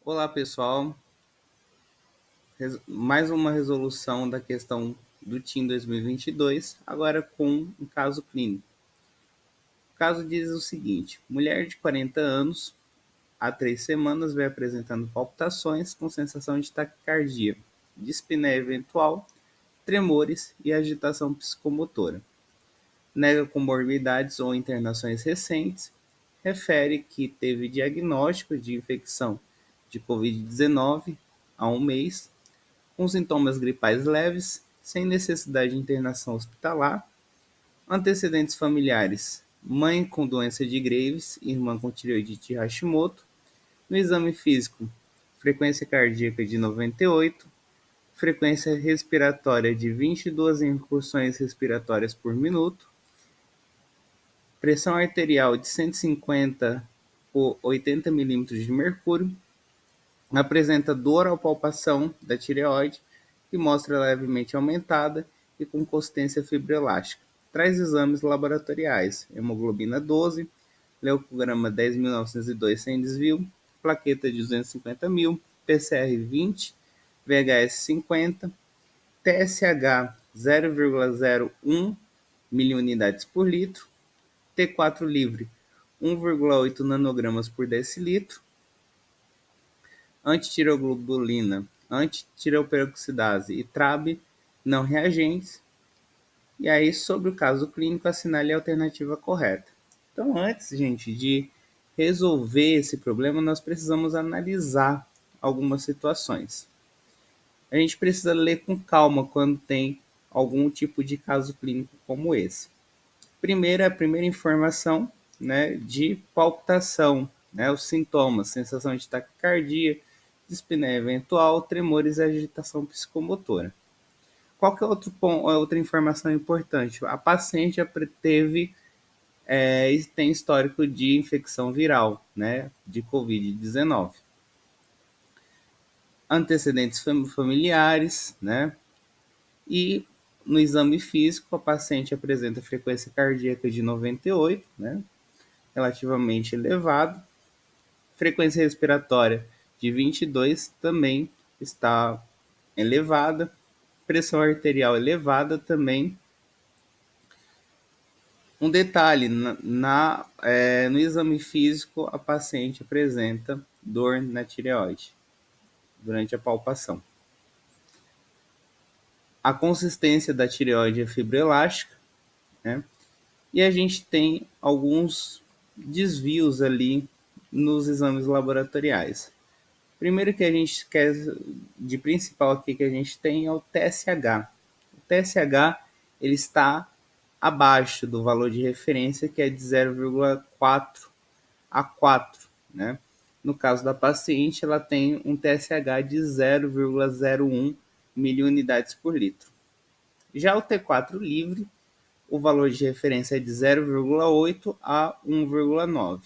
Olá, pessoal. Mais uma resolução da questão do TIM 2022, agora com um caso clínico. O caso diz o seguinte: mulher de 40 anos, há 3 semanas, vem apresentando palpitações com sensação de taquicardia, dispneia eventual, tremores e agitação psicomotora. Nega comorbidades ou internações recentes. Refere que teve diagnóstico de infecção de Covid-19 há um mês, com sintomas gripais leves, sem necessidade de internação hospitalar, antecedentes familiares, mãe com doença de Graves, irmã com tireoidite de Hashimoto, no exame físico, frequência cardíaca de 98, frequência respiratória de 22 incursões respiratórias por minuto, pressão arterial de 150 por 80 milímetros de mercúrio, apresenta dor ao palpação da tireoide, que mostra levemente aumentada e com consistência fibroelástica. Traz exames laboratoriais: hemoglobina 12, leucograma 10.902 sem desvio, plaqueta de 250 mil, PCR 20, VHS 50, TSH 0,01 miliunidades por litro, T4 livre 1,8 nanogramas por decilitro, antitireoglobulina, antitireoperoxidase e TRAB não reagentes. E aí, sobre o caso clínico, assinale a alternativa correta. Então, antes, gente, de resolver esse problema, nós precisamos analisar algumas situações. A gente precisa ler com calma quando tem algum tipo de caso clínico como esse. A primeira informação, né, de palpitação, né, os sintomas, sensação de taquicardia, dispneia eventual, tremores e agitação psicomotora. Qual que é outra informação importante? A paciente teve tem histórico de infecção viral, né, de Covid-19. Antecedentes familiares, né, e no exame físico a paciente apresenta frequência cardíaca de 98, né, relativamente elevado. Frequência respiratória de 22 também está elevada. Pressão arterial elevada também. Um detalhe, no exame físico, a paciente apresenta dor na tireoide durante a palpação. A consistência da tireoide é fibroelástica, né? E a gente tem alguns desvios ali nos exames laboratoriais. Primeiro que a gente quer, de principal aqui que a gente tem é o TSH. O TSH ele está abaixo do valor de referência, que é de 0,4 a 4, né? No caso da paciente, ela tem um TSH de 0,01 miliunidades por litro. Já o T4 livre, o valor de referência é de 0,8 a 1,9,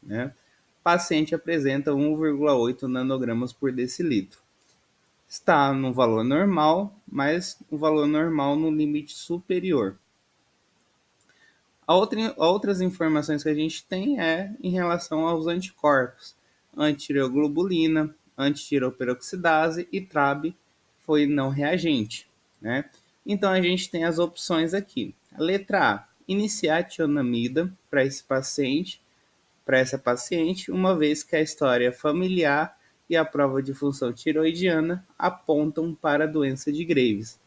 né? O paciente apresenta 1,8 nanogramas por decilitro. Está no valor normal, mas o valor normal no limite superior. Outras informações que a gente tem é em relação aos anticorpos. Antitireoglobulina, antitireoperoxidase e TRAB foi não reagente, né? Então a gente tem as opções aqui. A letra A, iniciar tionamida para essa paciente, uma vez que a história familiar e a prova de função tiroidiana apontam para a doença de Graves.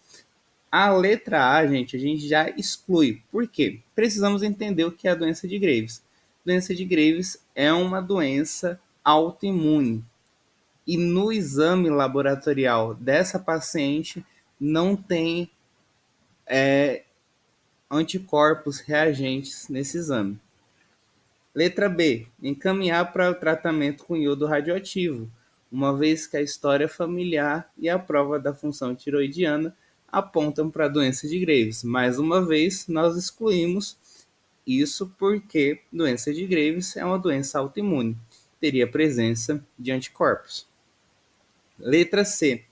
A letra A, gente, a gente já exclui. Por quê? Precisamos entender o que é a doença de Graves. Doença de Graves é uma doença autoimune. E no exame laboratorial dessa paciente não tem anticorpos reagentes nesse exame. Letra B. Encaminhar para o tratamento com iodo radioativo, uma vez que a história familiar e a prova da função tiroidiana apontam para a doença de Graves. Mais uma vez, nós excluímos isso porque doença de Graves é uma doença autoimune, teria presença de anticorpos. Letra C.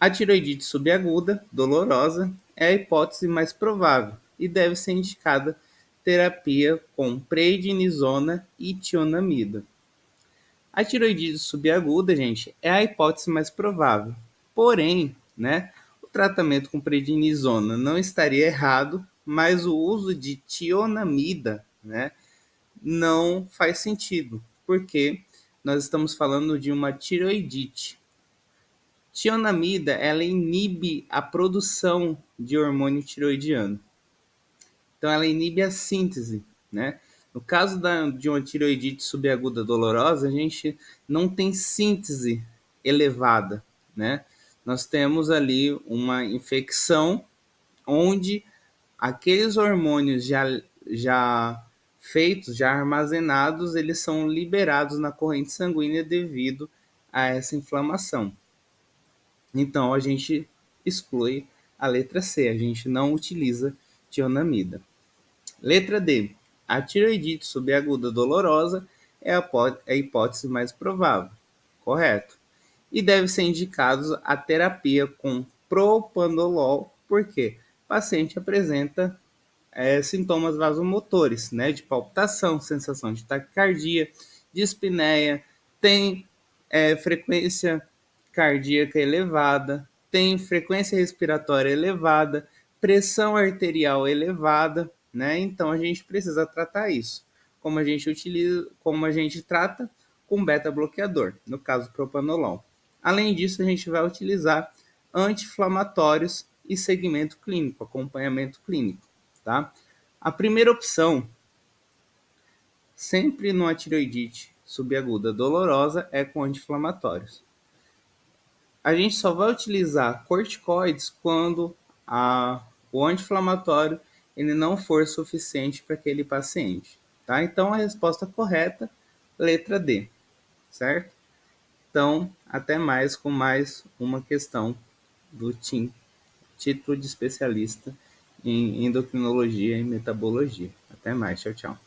A tiroidite subaguda, dolorosa, é a hipótese mais provável e deve ser indicada terapia com prednisona e tionamida. A tiroidite subaguda, gente, é a hipótese mais provável. Porém, né, o tratamento com prednisona não estaria errado, mas o uso de tionamida, né, não faz sentido, porque nós estamos falando de uma tiroidite. Tionamida, ela inibe a produção de hormônio tiroidiano. Então, ela inibe a síntese, né? No caso de uma tiroidite subaguda dolorosa, a gente não tem síntese elevada, né? Nós temos ali uma infecção onde aqueles hormônios já feitos, já armazenados, eles são liberados na corrente sanguínea devido a essa inflamação. Então, a gente exclui a letra C, a gente não utiliza tionamida. Letra D. A tiroidite subaguda dolorosa é a hipótese mais provável. Correto. E deve ser indicado a terapia com propanolol, porque o paciente apresenta sintomas vasomotores, né, de palpitação, sensação de taquicardia, dispneia, tem frequência cardíaca elevada, tem frequência respiratória elevada, pressão arterial elevada, né? Então a gente precisa tratar isso. Como a gente trata com beta-bloqueador, no caso propanolol. Além disso, a gente vai utilizar anti-inflamatórios e segmento clínico, acompanhamento clínico, tá? A primeira opção, sempre numa tiroidite subaguda dolorosa, é com anti-inflamatórios. A gente só vai utilizar corticoides quando o anti-inflamatório ele não for suficiente para aquele paciente, tá? Então a resposta correta, letra D, certo? Então, até mais com mais uma questão do TIM, título de especialista em endocrinologia e metabologia. Até mais, tchau, tchau.